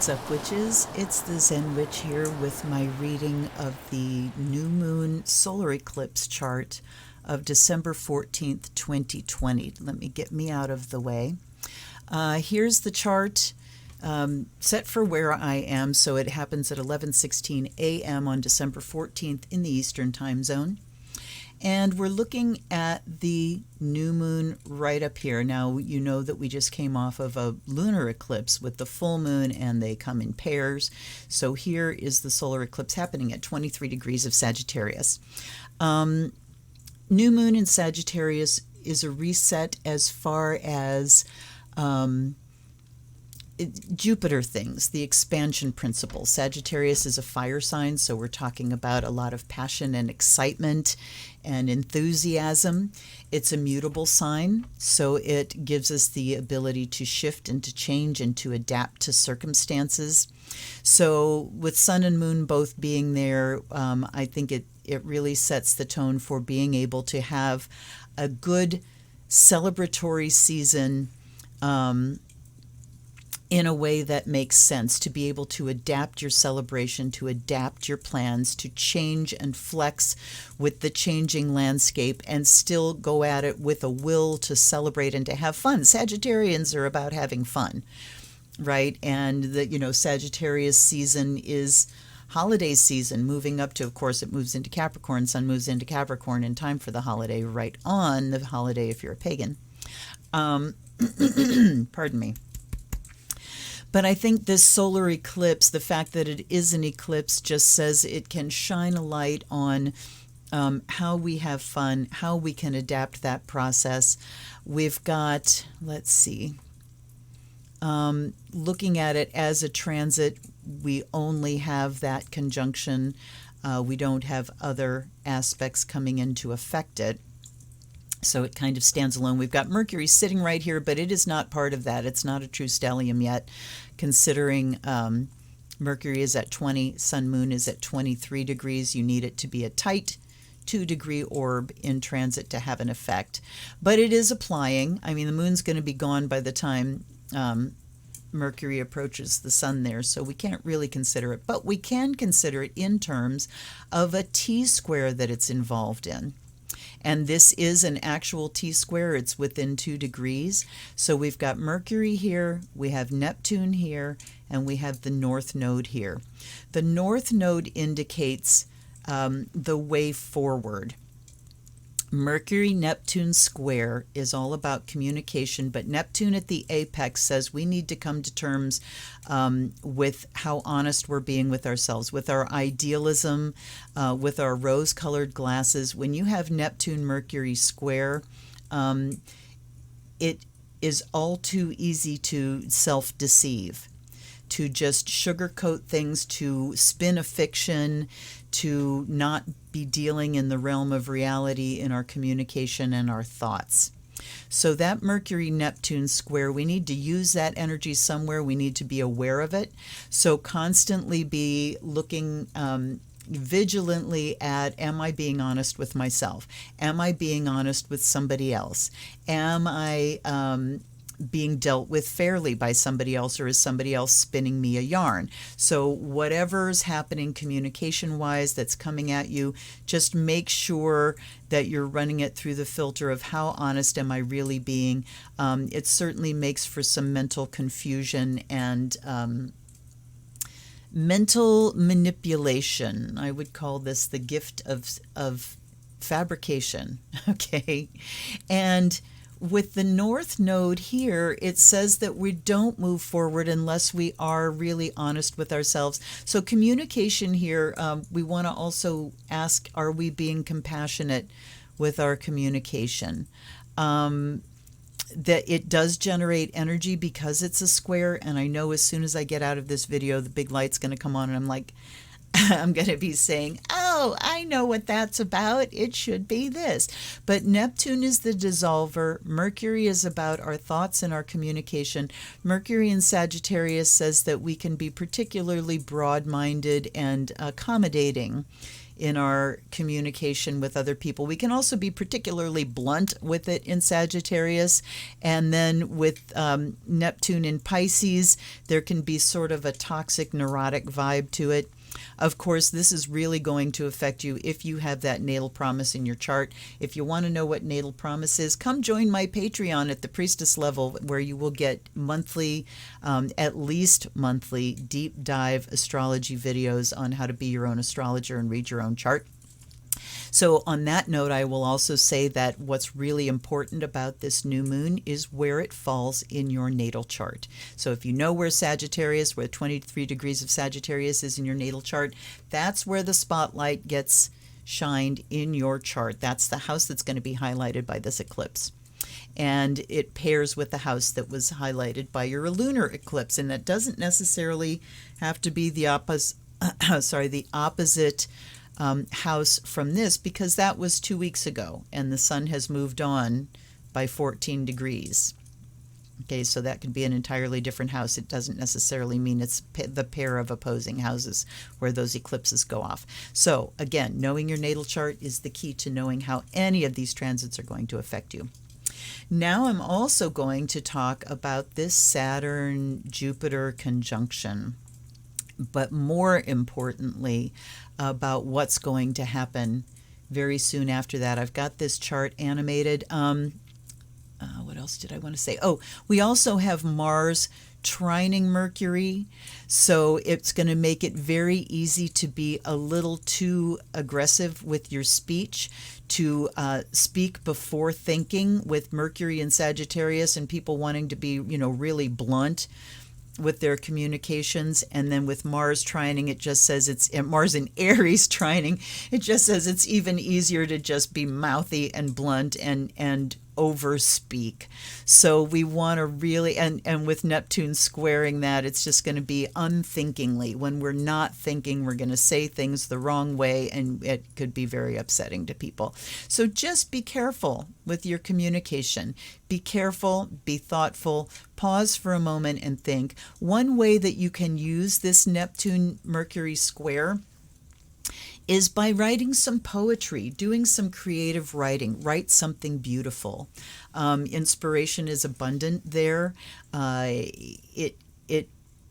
What's up, witches? It's the Zen Witch here with my reading of the new moon solar eclipse chart of December 14th, 2020. Let me get me out of the way. Here's the chart set for where I am. So it happens at 11:16 a.m. on December 14th in the Eastern time zone. And we're looking at the new moon right up here. Now, you know that we just came off of a lunar eclipse with the full moon, and they come in pairs. So here is the solar eclipse happening at 23 degrees of Sagittarius. New moon in Sagittarius is a reset as far as Jupiter things, the expansion principle. Sagittarius is a fire sign, so we're talking about a lot of passion and excitement and enthusiasm. It's a mutable sign, so it gives us the ability to shift and to change and to adapt to circumstances. So with sun and moon both being there, I think it really sets the tone for being able to have a good celebratory season in a way that makes sense, to be able to adapt your celebration, to adapt your plans, to change and flex with the changing landscape and still go at it with a will to celebrate and to have fun. Sagittarians are about having fun, right? And the Sagittarius season is holiday season, moving up to, of course, it moves into Capricorn. Sun moves into Capricorn in time for the holiday, right on the holiday if you're a pagan. Pardon me. But I think this solar eclipse, the fact that it is an eclipse, just says it can shine a light on how we have fun, how we can adapt that process. We've got, let's see, looking at it as a transit, we only have that conjunction. We don't have other aspects coming in to affect it. So it kind of stands alone. We've got Mercury sitting right here, but it is not part of that. It's not a true stellium yet, considering Mercury is at 20, Sun, Moon is at 23 degrees. You need it to be a tight 2-degree orb in transit to have an effect. But it is applying. I mean, the Moon's going to be gone by the time Mercury approaches the Sun there, so we can't really consider it. But we can consider it in terms of a T-square that it's involved in. And this is an actual T-square. It's within 2 degrees. So we've got Mercury here, we have Neptune here, and we have the North Node here. The North Node indicates the way forward. Mercury-Neptune square is all about communication, but Neptune at the apex says we need to come to terms with how honest we're being with ourselves, with our idealism, with our rose-colored glasses. When you have Neptune-Mercury square, it is all too easy to self-deceive, to just sugarcoat things, to spin a fiction, to not be dealing in the realm of reality in our communication and our thoughts. So that Mercury-Neptune square, we need to use that energy somewhere. We need to be aware of it. So constantly be looking vigilantly at, am I being honest with myself? Am I being honest with somebody else? Am I being dealt with fairly by somebody else, or is somebody else spinning me a yarn? So whatever's happening communication-wise that's coming at you, just make sure that you're running it through the filter of how honest am I really being. It certainly makes for some mental confusion and mental manipulation. I would call this the gift of fabrication, okay? And with the North Node here, it says that we don't move forward unless we are really honest with ourselves. So communication here, we want to also ask, are we being compassionate with our communication? That it does generate energy because it's a square, and I know as soon as I get out of this video, the big light's going to come on, and I'm like, I'm going to be saying, oh, I know what that's about. It should be this. But Neptune is the dissolver. Mercury is about our thoughts and our communication. Mercury in Sagittarius says that we can be particularly broad-minded and accommodating in our communication with other people. We can also be particularly blunt with it in Sagittarius. And then with Neptune in Pisces, there can be sort of a toxic, neurotic vibe to it. Of course, this is really going to affect you if you have that natal promise in your chart. If you want to know what natal promise is, come join my Patreon at the priestess level, where you will get monthly, at least monthly, deep dive astrology videos on how to be your own astrologer and read your own chart. So on that note, I will also say that what's really important about this new moon is where it falls in your natal chart. So if you know where Sagittarius, where 23 degrees of Sagittarius is in your natal chart, that's where the spotlight gets shined in your chart. That's the house that's going to be highlighted by this eclipse. And it pairs with the house that was highlighted by your lunar eclipse. And that doesn't necessarily have to be the opposite house from this, because that was 2 weeks ago and the sun has moved on by 14 degrees. Okay, so that could be an entirely different house. It doesn't necessarily mean it's the pair of opposing houses where those eclipses go off. So again, knowing your natal chart is the key to knowing how any of these transits are going to affect you. Now I'm also going to talk about this Saturn-Jupiter conjunction, but more importantly, about what's going to happen very soon after that. I've got this chart animated. What else did I want to say? Oh, we also have Mars trining Mercury, so it's going to make it very easy to be a little too aggressive with your speech, to speak before thinking, with Mercury and Sagittarius and people wanting to be, really blunt with their communications. And then with Mars trining, it just says Mars and Aries trining, it just says it's even easier to just be mouthy and blunt and overspeak. So we want to really, and with Neptune squaring that, it's just going to be unthinkingly. When we're not thinking, we're going to say things the wrong way, and it could be very upsetting to people. So just be careful with your communication. Be careful, be thoughtful, pause for a moment and think. One way that you can use this Neptune-Mercury square is by writing some poetry, doing some creative writing. Write something beautiful. Inspiration is abundant there. It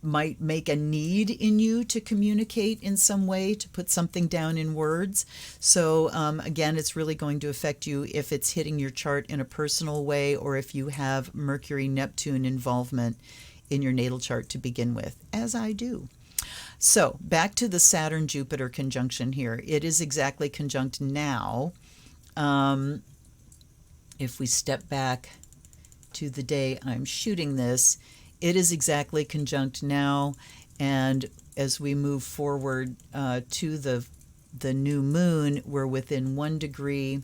might make a need in you to communicate in some way, to put something down in words. So again, it's really going to affect you if it's hitting your chart in a personal way, or if you have Mercury-Neptune involvement in your natal chart to begin with, as I do. So back to the Saturn-Jupiter conjunction here. It is exactly conjunct now. If we step back to the day I'm shooting this, it is exactly conjunct now. And as we move forward to the new moon, we're within 1 degree.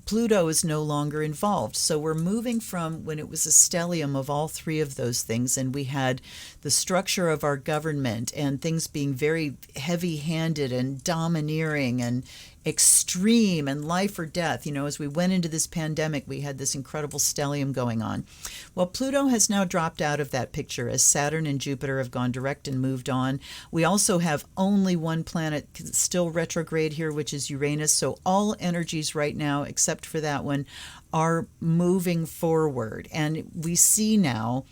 Pluto is no longer involved. So we're moving from when it was a stellium of all three of those things, and we had the structure of our government and things being very heavy-handed and domineering and extreme and life or death. As we went into this pandemic, we had this incredible stellium going on. Well, Pluto has now dropped out of that picture as Saturn and Jupiter have gone direct and moved on. We also have only one planet still retrograde here, which is Uranus. So all energies right now, except for that one, are moving forward. And we see now,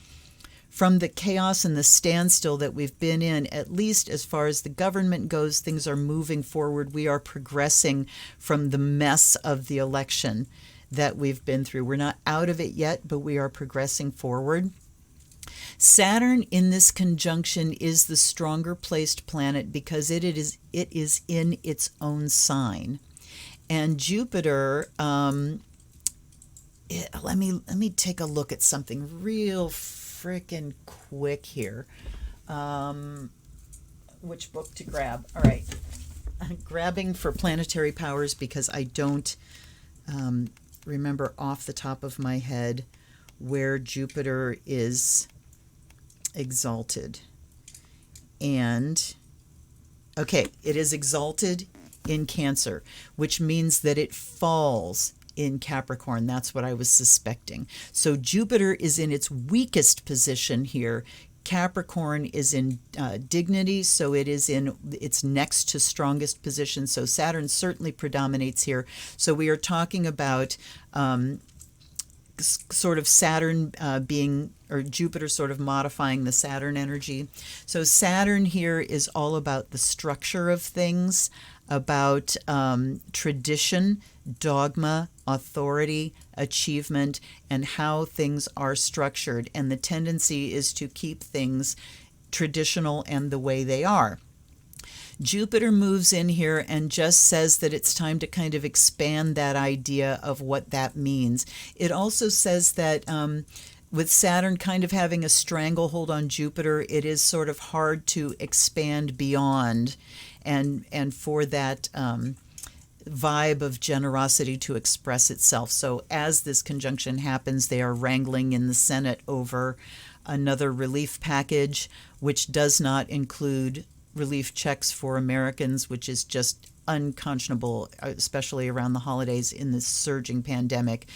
from the chaos and the standstill that we've been in, at least as far as the government goes, things are moving forward. We are progressing from the mess of the election that we've been through. We're not out of it yet, but we are progressing forward. Saturn in this conjunction is the stronger placed planet because it is in its own sign. And Jupiter, let me take a look at something real freaking quick here. Which book to grab? All right. I'm grabbing for planetary powers because I don't remember off the top of my head where Jupiter is exalted. And, okay, it is exalted in Cancer, which means that it falls in Capricorn. That's what I was suspecting. So Jupiter is in its weakest position here Capricorn is in dignity, so it is in its next to strongest position. So Saturn certainly predominates here. So we are talking about sort of Saturn being, or Jupiter sort of modifying the Saturn energy. So Saturn here is all about the structure of things, about tradition, dogma, authority, achievement, and how things are structured. And the tendency is to keep things traditional and the way they are. Jupiter moves in here and just says that it's time to kind of expand that idea of what that means. It also says that with Saturn kind of having a stranglehold on Jupiter, it is sort of hard to expand beyond and for that vibe of generosity to express itself. So as this conjunction happens, they are wrangling in the Senate over another relief package, which does not include relief checks for Americans, which is just unconscionable, especially around the holidays in this surging pandemic.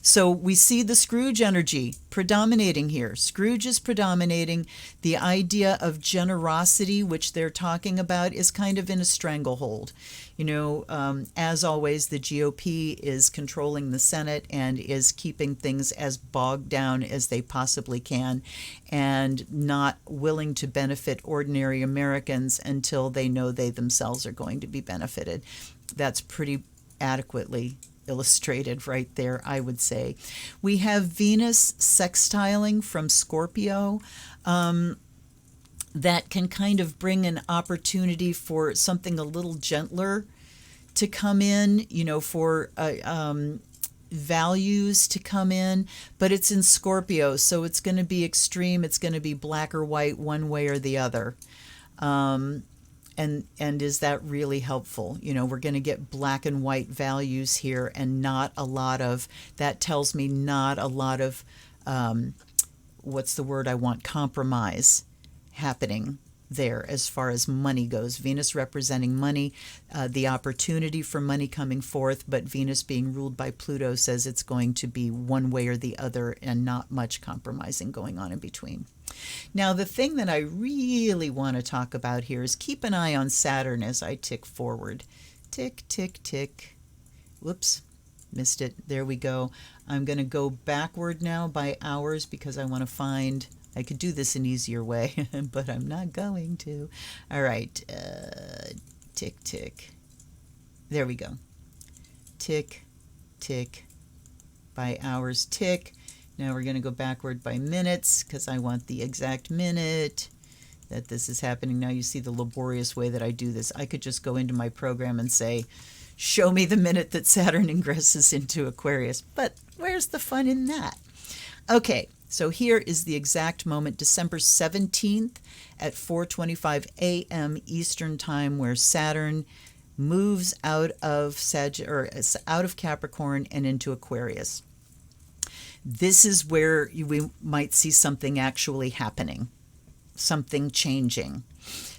So we see the Scrooge energy predominating here. Scrooge is predominating. The idea of generosity, which they're talking about, is kind of in a stranglehold. You know, as always, the GOP is controlling the Senate and is keeping things as bogged down as they possibly can and not willing to benefit ordinary Americans until they know they themselves are going to be benefited. That's pretty adequately illustrated right there, I would say. We have Venus sextiling from Scorpio. That can kind of bring an opportunity for something a little gentler to come in, you know, for values to come in, but it's in Scorpio, so it's going to be extreme. It's going to be black or white, one way or the other. And is that really helpful? You know, we're going to get black and white values here and not a lot of, that tells me not a lot of, what's the word I want, compromise happening there as far as money goes. Venus representing money, the opportunity for money coming forth, but Venus being ruled by Pluto says it's going to be one way or the other and not much compromising going on in between. Now, the thing that I really want to talk about here is keep an eye on Saturn as I tick forward. Tick, tick, tick. Whoops, missed it. There we go. I'm going to go backward now by hours because I want to find, I could do this an easier way, but I'm not going to. All right, tick, tick. There we go. Tick, tick, by hours, tick. Now we're going to go backward by minutes because I want the exact minute that this is happening. Now you see the laborious way that I do this. I could just go into my program and say, show me the minute that Saturn ingresses into Aquarius. But where's the fun in that? Okay, so here is the exact moment, December 17th at 4:25 a.m. Eastern Time, where Saturn moves out of out of Capricorn and into Aquarius. This is where we might see something actually happening, something changing.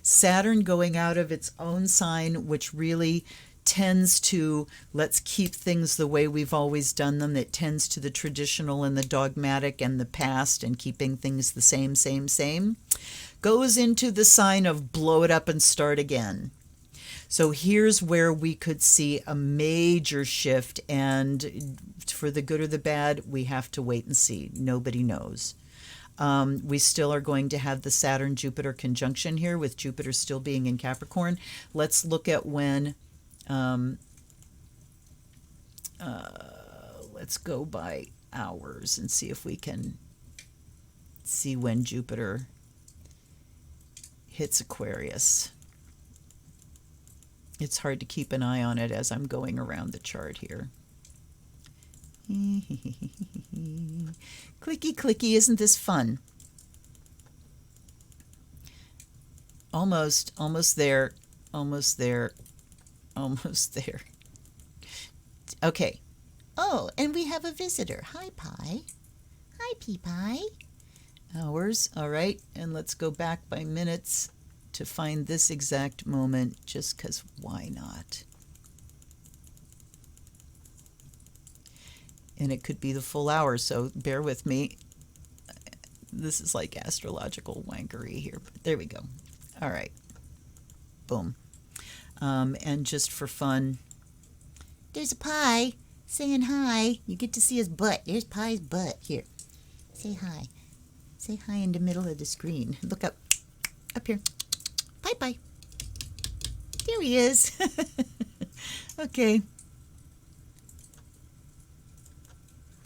Saturn going out of its own sign, which really tends to, let's keep things the way we've always done them. It tends to the traditional and the dogmatic and the past and keeping things the same, goes into the sign of blow it up and start again. So here's where we could see a major shift, and for the good or the bad, we have to wait and see. Nobody knows. We still are going to have the Saturn-Jupiter conjunction here, with Jupiter still being in Capricorn. Let's look at when, let's go by hours and see if we can see when Jupiter hits Aquarius. It's hard to keep an eye on it as I'm going around the chart here. Clicky, clicky, isn't this fun? Almost there, almost there, almost there. Okay. Oh, and we have a visitor. Hi, Pi. Hi, Pie. Hours, all right. And let's go back by minutes to find this exact moment, just because why not? And it could be the full hour, so bear with me. This is like astrological wankery here. But there we go. All right. Boom. And just for fun, there's a pie saying hi. You get to see his butt. There's Pie's butt. Here. Say hi. Say hi in the middle of the screen. Look up. Up here. Bye-bye. There he is. Okay.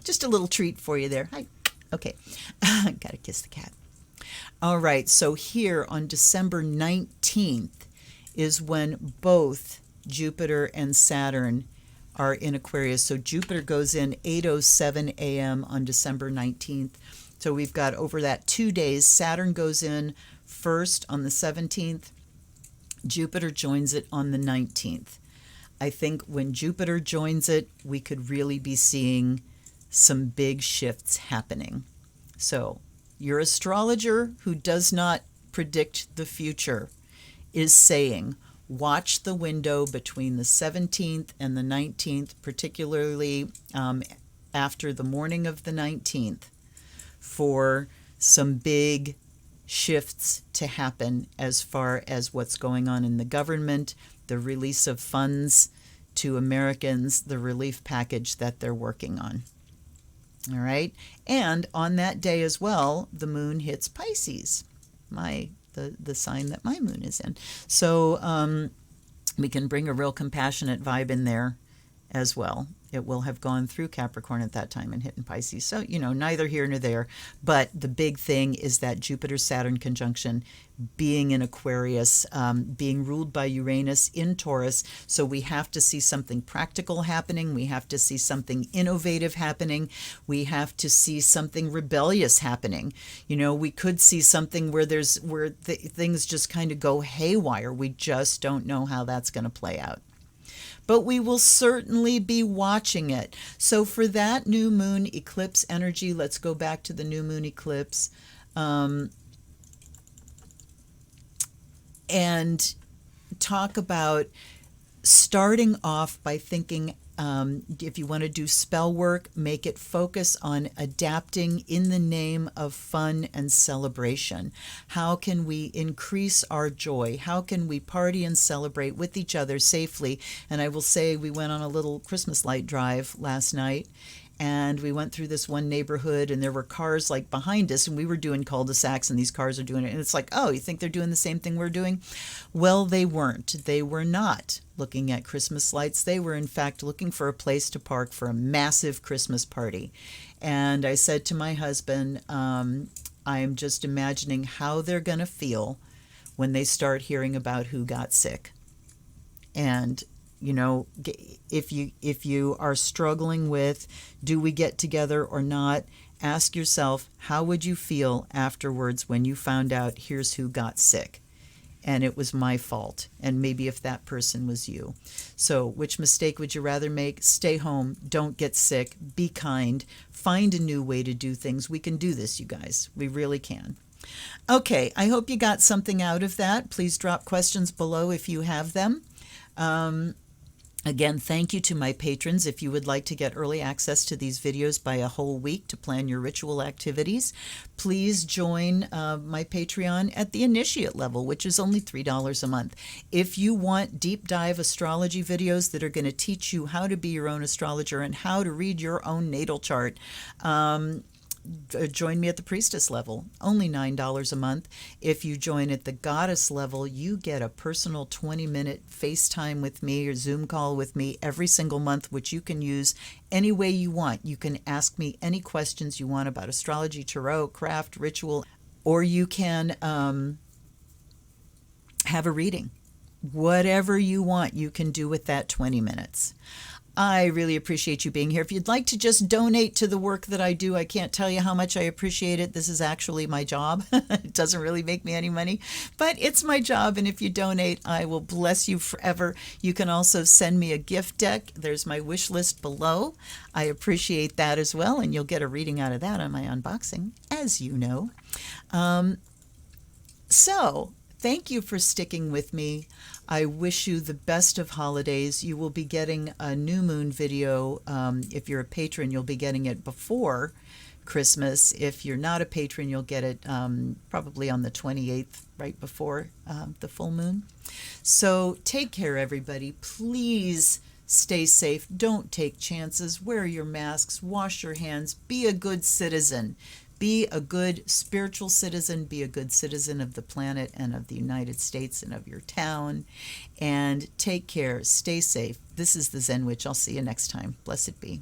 Just a little treat for you there. Hi. Okay. Gotta kiss the cat. All right. So here on December 19th is when both Jupiter and Saturn are in Aquarius. So Jupiter goes in 8:07 a.m. on December 19th. So we've got over that 2 days. Saturn goes in first on the 17th. Jupiter joins it on the 19th. I think when Jupiter joins it, we could really be seeing some big shifts happening. So your astrologer who does not predict the future is saying, watch the window between the 17th and the 19th, particularly after the morning of the 19th, for some big shifts to happen as far as what's going on in the government, the release of funds to Americans, the relief package that they're working on. All right. And on that day as well, the moon hits Pisces, the sign that my moon is in. So we can bring a real compassionate vibe in there as well. It will have gone through Capricorn at that time and hit in Pisces. So, neither here nor there. But the big thing is that Jupiter-Saturn conjunction being in Aquarius, being ruled by Uranus in Taurus. So we have to see something practical happening. We have to see something innovative happening. We have to see something rebellious happening. We could see something where things just kind of go haywire. We just don't know how that's going to play out. But we will certainly be watching it. So for that new moon eclipse energy, let's go back to the new moon eclipse and talk about starting off by thinking, if you want to do spell work, make it focus on adapting in the name of fun and celebration. How can we increase our joy? How can we party and celebrate with each other safely? And I will say we went on a little Christmas light drive last night, and we went through this one neighborhood, and there were cars like behind us, and we were doing cul-de-sacs, and these cars are doing it. And it's like, oh, you think they're doing the same thing we're doing? Well, they weren't. They were not looking at Christmas lights. They were, in fact, looking for a place to park for a massive Christmas party. And I said to my husband, I'm just imagining how they're going to feel when they start hearing about who got sick. And if you are struggling with, do we get together or not, ask yourself, how would you feel afterwards when you found out here's who got sick? And it was my fault. And maybe if that person was you. So which mistake would you rather make? Stay home. Don't get sick. Be kind. Find a new way to do things. We can do this, you guys. We really can. Okay, I hope you got something out of that. Please drop questions below if you have them. Again, thank you to my patrons. If you would like to get early access to these videos by a whole week to plan your ritual activities, please join my Patreon at the initiate level, which is only $3 a month. If you want deep dive astrology videos that are going to teach you how to be your own astrologer and how to read your own natal chart, join me at the priestess level, only $9 a month. If you join at the goddess level, you get a personal 20-minute FaceTime with me or Zoom call with me every single month, which you can use any way you want. You can ask me any questions you want about astrology, tarot, craft, ritual, or you can have a reading. Whatever you want, you can do with that 20 minutes. I really appreciate you being here. If you'd like to just donate to the work that I do, I can't tell you how much I appreciate it. This is actually my job. It doesn't really make me any money, but it's my job. And if you donate, I will bless you forever. You can also send me a gift deck. There's my wish list below. I appreciate that as well. And you'll get a reading out of that on my unboxing, as you know. So thank you for sticking with me. I wish you the best of holidays. You will be getting a new moon video. If you're a patron, you'll be getting it before Christmas. If you're not a patron, you'll get it probably on the 28th, right before the full moon. So take care, everybody. Please stay safe. Don't take chances. Wear your masks. Wash your hands. Be a good citizen. Be a good spiritual citizen. Be a good citizen of the planet and of the United States and of your town. And take care. Stay safe. This is the Zen Witch. I'll see you next time. Blessed be.